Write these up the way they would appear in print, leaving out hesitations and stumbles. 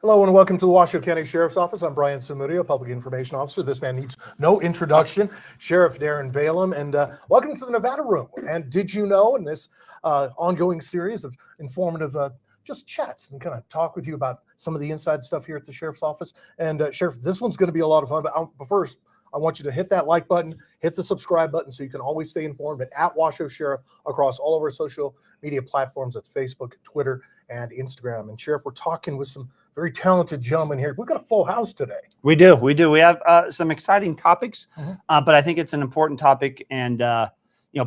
Hello and welcome to the Washoe County Sheriff's Office. I'm Brian Samudio, Public Information Officer. This man needs no introduction, Sheriff Darren Balaam, and welcome to the Nevada Room. And did you know, in this ongoing series of informative just chats and kind of talk with you about some of the inside stuff here at the Sheriff's Office. And Sheriff, this one's going to be a lot of fun, but first, I want you to hit that like button, hit the subscribe button so you can always stay informed at Washoe Sheriff across all of our social media platforms. That's Facebook, Twitter, and Instagram. And Sheriff, we're talking with some very talented gentlemen here. We've got a full house today. We do. We have some exciting topics, but I think it's an important topic. And,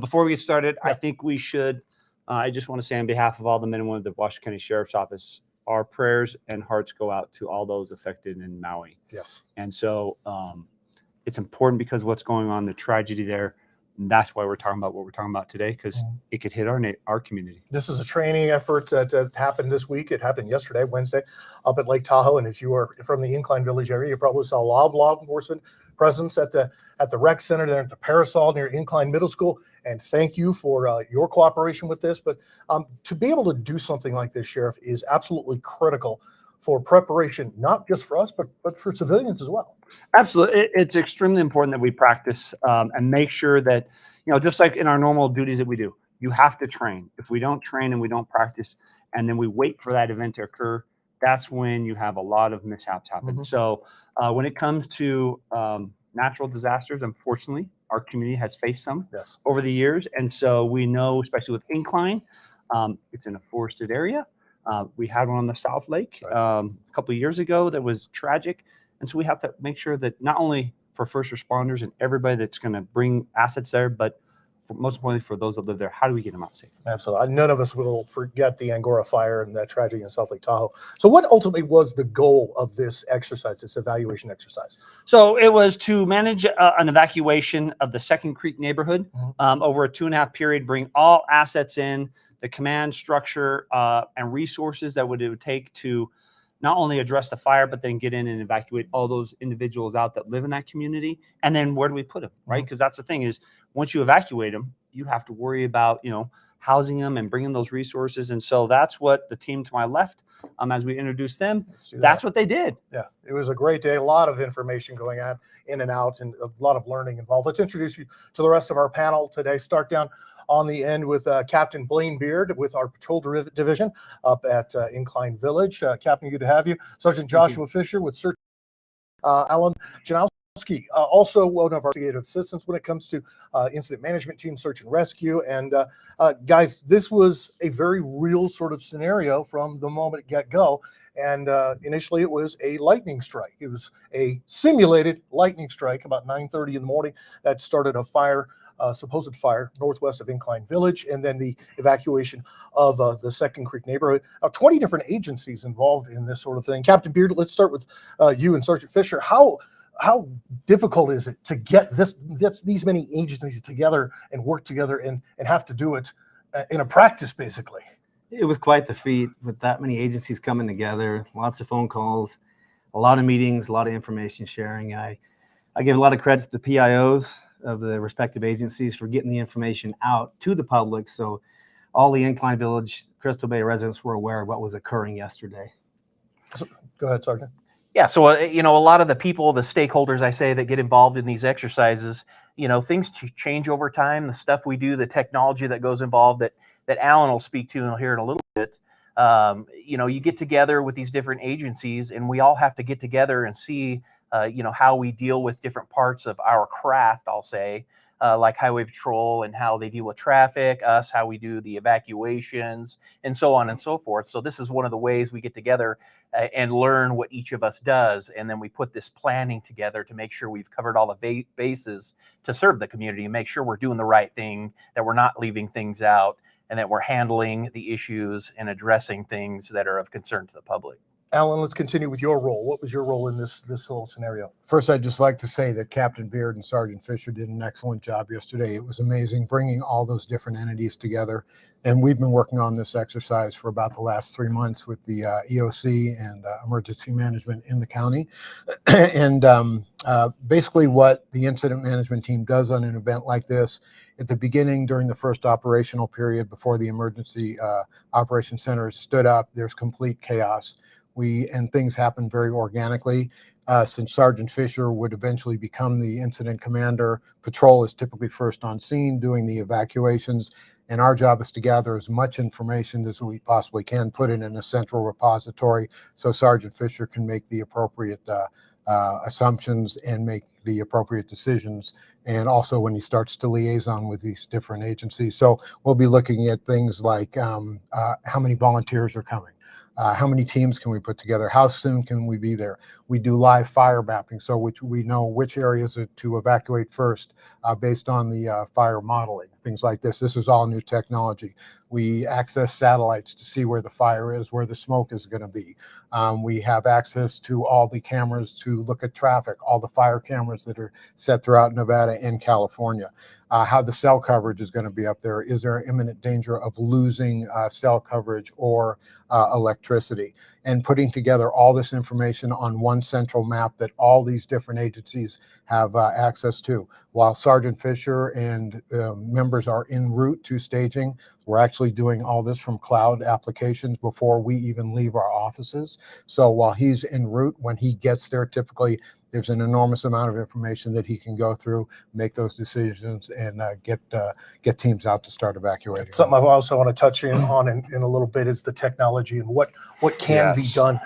before we get started, I think we should, I just want to say on behalf of all the men and women of the Washoe County Sheriff's Office, our prayers and hearts go out to all those affected in Maui. Yes. And so, it's important because what's going on, the tragedy there, and that's why we're talking about what we're talking about today, because it could hit our community. This is a training effort that happened this week. It happened yesterday, Wednesday, up at Lake Tahoe. And if you are from the Incline Village area, you probably saw a lot of law enforcement presence at the rec center there at the Parasol near Incline Middle School. And thank you for your cooperation with this. But to be able to do something like this, Sheriff, is absolutely critical for preparation, not just for us, but for civilians as well. Absolutely. It's extremely important that we practice and make sure that, just like in our normal duties that we do, you have to train. If we don't train and we don't practice, and then we wait for that event to occur, that's when you have a lot of mishaps happen. So when it comes to natural disasters, unfortunately, our community has faced some over the years. And so we know, especially with Incline, it's in a forested area. We had one on the South Lake a couple of years ago that was tragic. And so we have to make sure that not only for first responders and everybody that's going to bring assets there, but most importantly for those that live there, how do we get them out safe? Absolutely. None of us will forget the Angora fire and that tragedy in South Lake Tahoe. So what ultimately was the goal of this exercise, this evaluation exercise? So it was to manage an evacuation of the Second Creek neighborhood over a 2.5 period, bring all assets in, the command structure and resources that it would take to not only address the fire, but then get in and evacuate all those individuals out that live in that community. And then where do we put them, right? Because that's the thing is, once you evacuate them, you have to worry about, housing them and bringing those resources. And so that's what the team to my left, as we introduced them, that's what they did. Yeah, it was a great day. A lot of information going on in and out and a lot of learning involved. Let's introduce you to the rest of our panel today. Start down on the end with Captain Blaine Beard with our patrol division up at Incline Village. Captain, good to have you. Sergeant Joshua Fisher with Search. Alan Janowski, also one of our investigative assistants when it comes to incident management team, search and rescue. And guys, this was a very real sort of scenario from the moment it get-go. And initially it was a lightning strike. It was a simulated lightning strike about 9:30 in the morning that started a fire, supposed fire northwest of Incline Village, and then the evacuation of the Second Creek neighborhood. 20 different agencies involved in this sort of thing. Captain Beard, let's start with you and Sergeant Fisher. How difficult is it to get these many agencies together and work together and have to do it in a practice, basically? It was quite the feat with that many agencies coming together, lots of phone calls, a lot of meetings, a lot of information sharing. I give a lot of credit to the PIOs of the respective agencies for getting the information out to the public. So all the Incline Village, Crystal Bay residents were aware of what was occurring yesterday. Go ahead, Sergeant. Yeah, so a lot of the people, the stakeholders, I say, that get involved in these exercises, things change over time. The stuff we do, the technology that goes involved, that Alan will speak to, and he'll hear in a little bit. You get together with these different agencies, and we all have to get together and see, how we deal with different parts of our craft. I'll say, like highway patrol and how they deal with traffic, us, how we do the evacuations, and so on and so forth. So this is one of the ways we get together and learn what each of us does. And then we put this planning together to make sure we've covered all the bases to serve the community and make sure we're doing the right thing, that we're not leaving things out, and that we're handling the issues and addressing things that are of concern to the public. Alan, let's continue with your role. What was your role in this whole scenario? First, I'd just like to say that Captain Beard and Sergeant Fisher did an excellent job yesterday. It was amazing bringing all those different entities together. And we've been working on this exercise for about the last 3 months with the EOC and emergency management in the county. And basically what the incident management team does on an event like this, at the beginning, during the first operational period before the emergency operations center stood up, there's complete chaos. and things happen very organically. Since Sergeant Fisher would eventually become the incident commander, patrol is typically first on scene doing the evacuations, and our job is to gather as much information as we possibly can, put it in a central repository so Sergeant Fisher can make the appropriate assumptions and make the appropriate decisions. And also when he starts to liaison with these different agencies. So we'll be looking at things like how many volunteers are coming. How many teams can we put together? How soon can we be there? We do live fire mapping, so we know which areas to evacuate first based on the fire modeling, things like this. This is all new technology. We access satellites to see where the fire is, where the smoke is going to be. We have access to all the cameras to look at traffic, all the fire cameras that are set throughout Nevada and California. How the cell coverage is going to be up there. Is there imminent danger of losing cell coverage or electricity? And putting together all this information on one central map that all these different agencies have access to. While Sergeant Fisher and members are en route to staging, we're actually doing all this from cloud applications before we even leave our offices. So while he's en route, when he gets there, typically there's an enormous amount of information that he can go through, make those decisions, and get teams out to start evacuating. Something I also want to touch on in a little bit is the technology and what can be done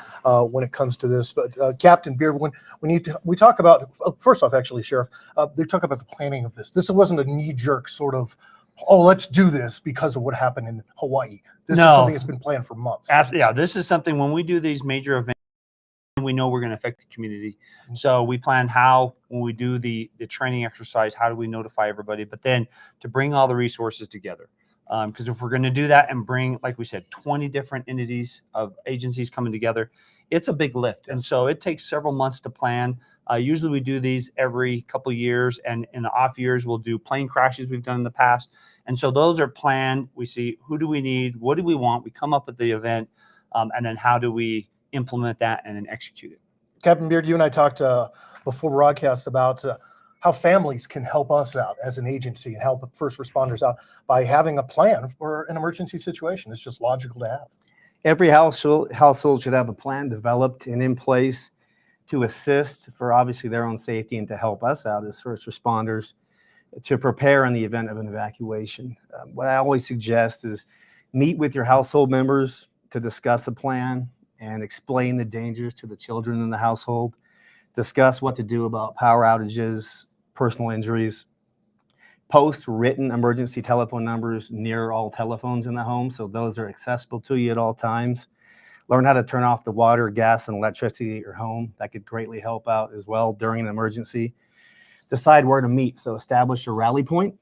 when it comes to this. But Captain Beard, when we talk about, first off, actually, Sheriff, they talk about the planning of this. This wasn't a knee-jerk sort of, oh, let's do this because of what happened in Hawaii. This is something that's been planned for months. Yeah, this is something when we do these major events, we know we're going to affect the community. So we plan how, when we do the training exercise, how do we notify everybody? But then to bring all the resources together. Because if we're going to do that and bring, like we said, 20 different entities of agencies coming together, it's a big lift. And so it takes several months to plan. Usually we do these every couple of years, and in the off years, we'll do plane crashes we've done in the past. And so those are planned. We see who do we need? What do we want? We come up with the event. And then how do we implement that and then execute it? Captain Beard, you and I talked before broadcast about how families can help us out as an agency and help first responders out by having a plan for an emergency situation. It's just logical to have. Every household should have a plan developed and in place to assist for obviously their own safety and to help us out as first responders to prepare in the event of an evacuation. What I always suggest is meet with your household members to discuss a plan and explain the dangers to the children in the household, discuss what to do about power outages, personal injuries, post written emergency telephone numbers near all telephones in the home, so those are accessible to you at all times. Learn how to turn off the water, gas, and electricity at your home. That could greatly help out as well during an emergency. Decide where to meet, so establish a rally point.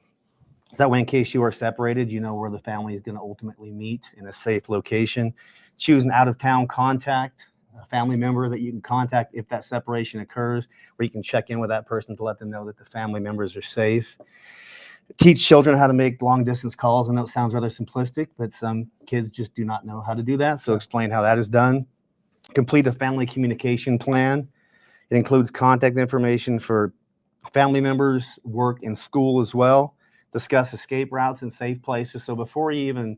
That way, in case you are separated, you know where the family is going to ultimately meet in a safe location. Choose an out-of-town contact, a family member that you can contact if that separation occurs, where you can check in with that person to let them know that the family members are safe. Teach children how to make long-distance calls. I know it sounds rather simplistic, but some kids just do not know how to do that, so explain how that is done. Complete a family communication plan. It includes contact information for family members, work, and school as well. Discuss escape routes and safe places. So before you even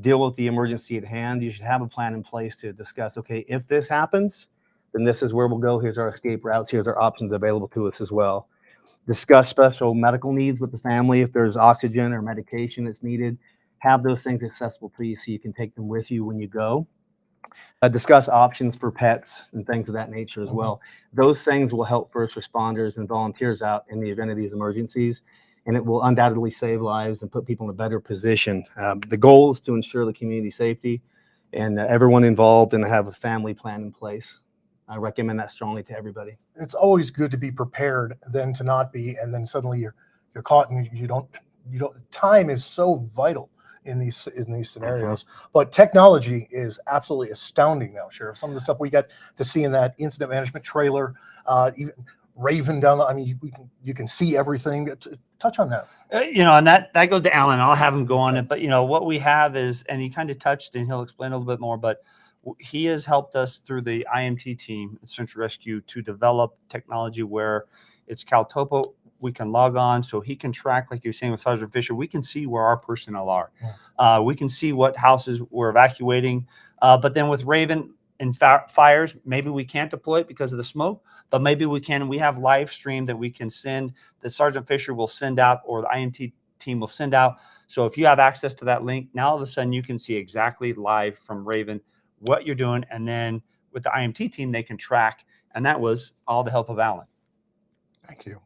deal with the emergency at hand, you should have a plan in place to discuss, okay, if this happens, then this is where we'll go. Here's our escape routes. Here's our options available to us as well. Discuss special medical needs with the family. If there's oxygen or medication that's needed, have those things accessible to you so you can take them with you when you go. Discuss options for pets and things of that nature as well. Those things will help first responders and volunteers out in the event of these emergencies, and it will undoubtedly save lives and put people in a better position. The goal is to ensure the community safety and everyone involved and have a family plan in place. I recommend that strongly to everybody. It's always good to be prepared than to not be, and then suddenly you're caught and you don't. Time is so vital in these scenarios. But technology is absolutely astounding now, Sheriff. Some of the stuff we got to see in that incident management trailer, even Raven down the, I mean, you can see everything. Touch on that. And that goes to Alan. I'll have him go on it. But, what we have is, and he kind of touched, and he'll explain a little bit more, but he has helped us through the IMT team at Central Rescue to develop technology where it's CalTopo. We can log on so he can track, like you were saying with Sergeant Fisher, we can see where our personnel are. We can see what houses we're evacuating. But then with Raven, in fires, maybe we can't deploy it because of the smoke, but maybe we can. We have live stream that we can send, that Sergeant Fisher will send out, or the IMT team will send out. So if you have access to that link, now all of a sudden you can see exactly live from Raven what you're doing. And then with the IMT team, they can track. And that was all the help of Alan. Thank you.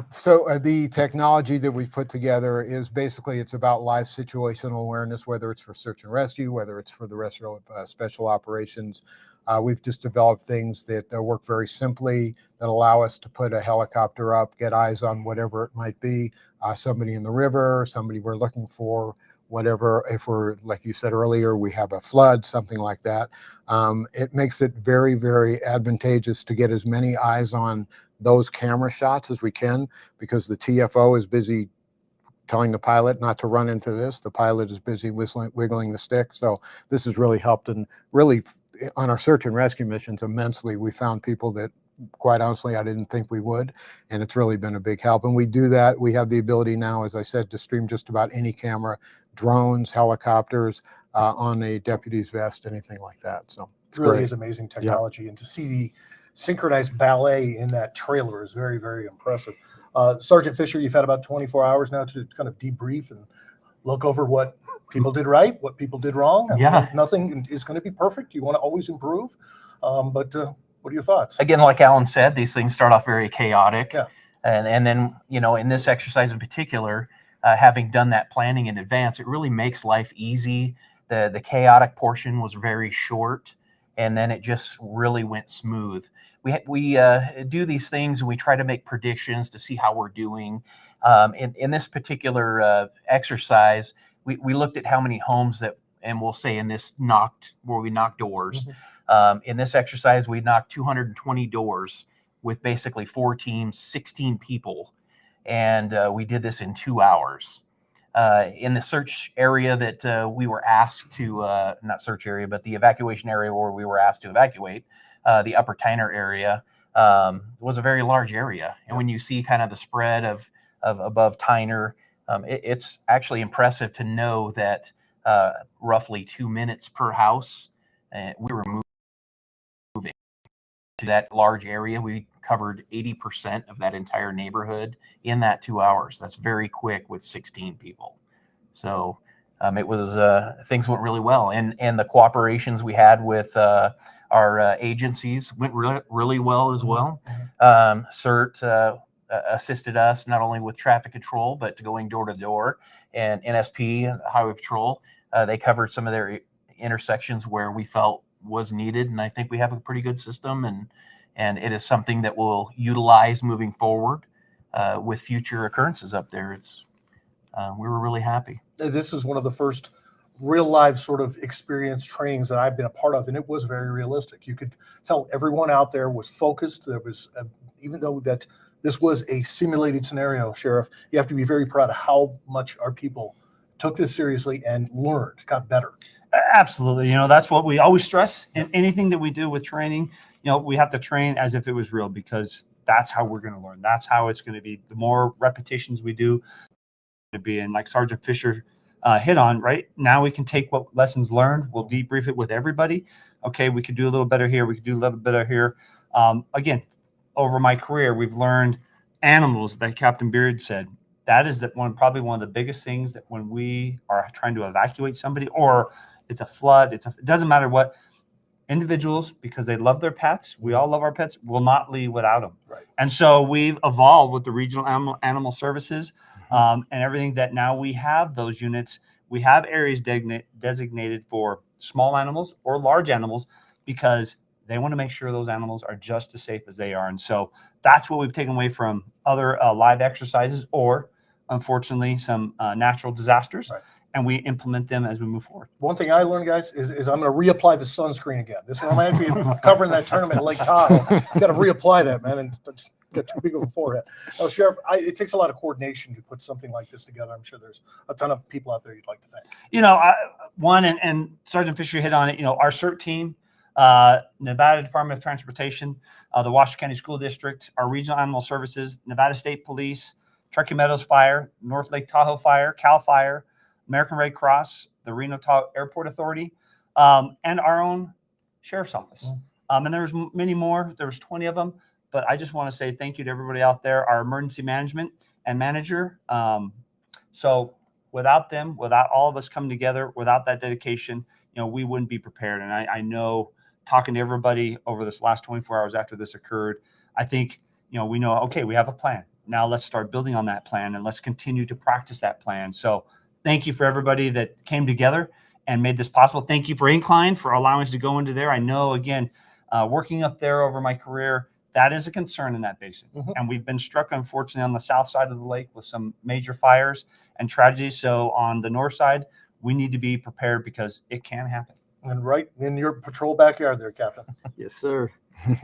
So the technology that we've put together is basically, it's about live situational awareness, whether it's for search and rescue, whether it's for the rest of special operations. We've just developed things that work very simply, that allow us to put a helicopter up, get eyes on whatever it might be, somebody in the river, somebody we're looking for, whatever. If we're, like you said earlier, we have a flood, something like that. It makes it very, very advantageous to get as many eyes on those camera shots as we can, because the TFO is busy telling the pilot not to run into this. The pilot is busy wiggling the stick. So this has really helped, and really on our search and rescue missions immensely. We found people that, quite honestly, I didn't think we would, and it's really been a big help. And we do that. We have the ability now, as I said, to stream just about any camera, drones, helicopters, on a deputy's vest, anything like that. So It really is amazing technology, and to see the synchronized ballet in that trailer is very, very impressive. Sergeant Fisher, you've had about 24 hours now to kind of debrief and look over what people did right, what people did wrong. I mean, nothing is going to be perfect. You want to always improve. But what are your thoughts? Again, like Alan said, these things start off very chaotic. Yeah. And then, you know, in this exercise in particular, having done that planning in advance, it really makes life easy. The chaotic portion was very short, and then it just really went smooth. We do these things, and we try to make predictions to see how we're doing. In this particular exercise, we looked at how many homes that, and we'll say in this where we knocked doors. In this exercise, we knocked 220 doors with basically 4 teams, 16 people, and we did this in 2 hours. In the search area that we were asked to, not search area, but the evacuation area where we were asked to evacuate, the Upper Tyner area, was a very large area. And when you see kind of the spread of above Tyner, it's actually impressive to know that roughly 2 minutes per house, we were moving to that large area. We covered 80% of that entire neighborhood in that 2 hours. That's very quick with 16 people. So it was, things went really well. And the cooperations we had with our agencies went really well as well. CERT assisted us not only with traffic control, but going door to door, and NSP, Highway Patrol, they covered some of their intersections where we felt was needed. And I think we have a pretty good system, and it is something that we'll utilize moving forward with future occurrences up there. It's we were really happy. This is one of the first real live sort of experience trainings that I've been a part of, and it was very realistic. You could tell everyone out there was focused. There was, even though that this was a simulated scenario, Sheriff, you have to be very proud of how much our people took this seriously and learned, got better. Absolutely. You know, that's what we always stress in anything that we do with training. You know, we have to train as if it was real, because that's how we're going to learn. That's how it's going to be. The more repetitions we do, to be, and like Sergeant Fisher hit on, right now, we can take what lessons learned, we'll debrief it with everybody. Okay, we could do a little better here, we could do a little better here. Again, over my career, we've learned animals, that Captain Beard said. That is probably one of the biggest things, that when we are trying to evacuate somebody, or it's a flood, it doesn't matter what, individuals, because they love their pets, we all love our pets, will not leave without them. Right. And so we've evolved with the regional animal services, and everything, that now we have those units. We have areas designated for small animals or large animals, because they want to make sure those animals are just as safe as they are. And so that's what we've taken away from other live exercises, or unfortunately some natural disasters. Right. And we implement them as we move forward. One thing I learned, guys, is I'm going to reapply the sunscreen again. This reminds me of covering that tournament at Lake Tahoe. You got to reapply that, man, and got too big of a forehead. Now, Sheriff, it takes a lot of coordination to put something like this together. I'm sure there's a ton of people out there you'd like to thank. You know, and Sergeant Fisher hit on it. You know, our CERT team, Nevada Department of Transportation, the Washoe County School District, our regional animal services, Nevada State Police, Truckee Meadows Fire, North Lake Tahoe Fire, Cal Fire, American Red Cross, the Reno Tahoe Airport Authority, and our own sheriff's office. Mm. And there's many more. There was 20 of them. But I just want to say thank you to everybody out there, our emergency management and manager. So without them, without all of us coming together, without that dedication, we wouldn't be prepared. And I know, talking to everybody over this last 24 hours after this occurred, I think, we know, okay, we have a plan. Now let's start building on that plan and let's continue to practice that plan. So thank you for everybody that came together and made this possible. Thank you for Incline for allowing us to go into there. I know, again, working up there over my career, that is a concern in that basin. Mhm. And we've been struck, unfortunately, on the south side of the lake with some major fires and tragedies. So on the north side, we need to be prepared because it can happen. And right in your patrol backyard there, Captain. Yes, sir.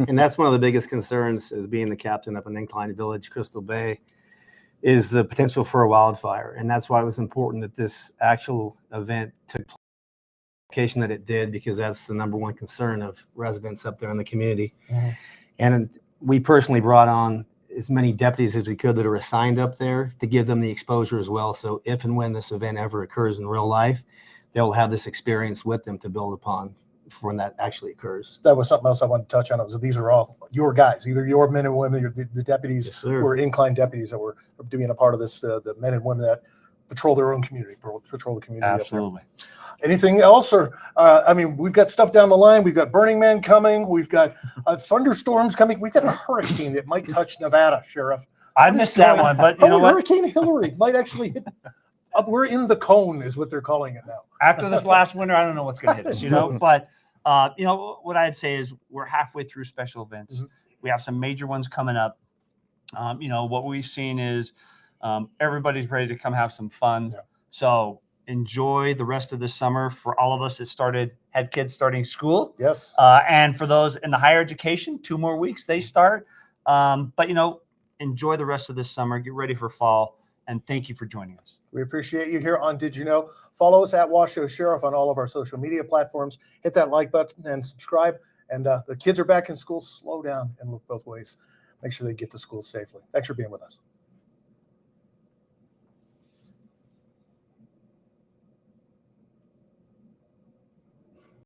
And that's one of the biggest concerns as being the captain up in Incline Village, Crystal Bay, is the potential for a wildfire. And that's why it was important that this actual event took place location that it did, because that's the number one concern of residents up there in the community. Mhm. And we personally brought on as many deputies as we could that are assigned up there to give them the exposure as well. So if and when this event ever occurs in real life, they'll have this experience with them to build upon for when that actually occurs. That was something else I wanted to touch on. It was these are all your guys, either your men and women, the deputies Yes, sir. who are Incline deputies that were being a part of this, the men and women that patrol their own community, patrol the community. Up there. Absolutely. Anything else? Or, we've got stuff down the line. We've got Burning Man coming. We've got thunderstorms coming. We've got a hurricane that might touch Nevada, Sheriff. I What is missed that going- one, but you know what? Hurricane Hillary might actually hit. We're in the cone is what they're calling it now. After this last winter, I don't know what's going to hit us, but what I'd say is we're halfway through special events. Mhm. We have some major ones coming up. What we've seen is everybody's ready to come have some fun. Yeah. So enjoy the rest of the summer for all of us that had kids starting school. Yes. And for those in the higher education, 2 more weeks they start. But enjoy the rest of this summer. Get ready for fall. And thank you for joining us. We appreciate you here on Did You Know? Follow us at Washoe Sheriff on all of our social media platforms. Hit that like button and subscribe. And the kids are back in school. Slow down and look both ways. Make sure they get to school safely. Thanks for being with us.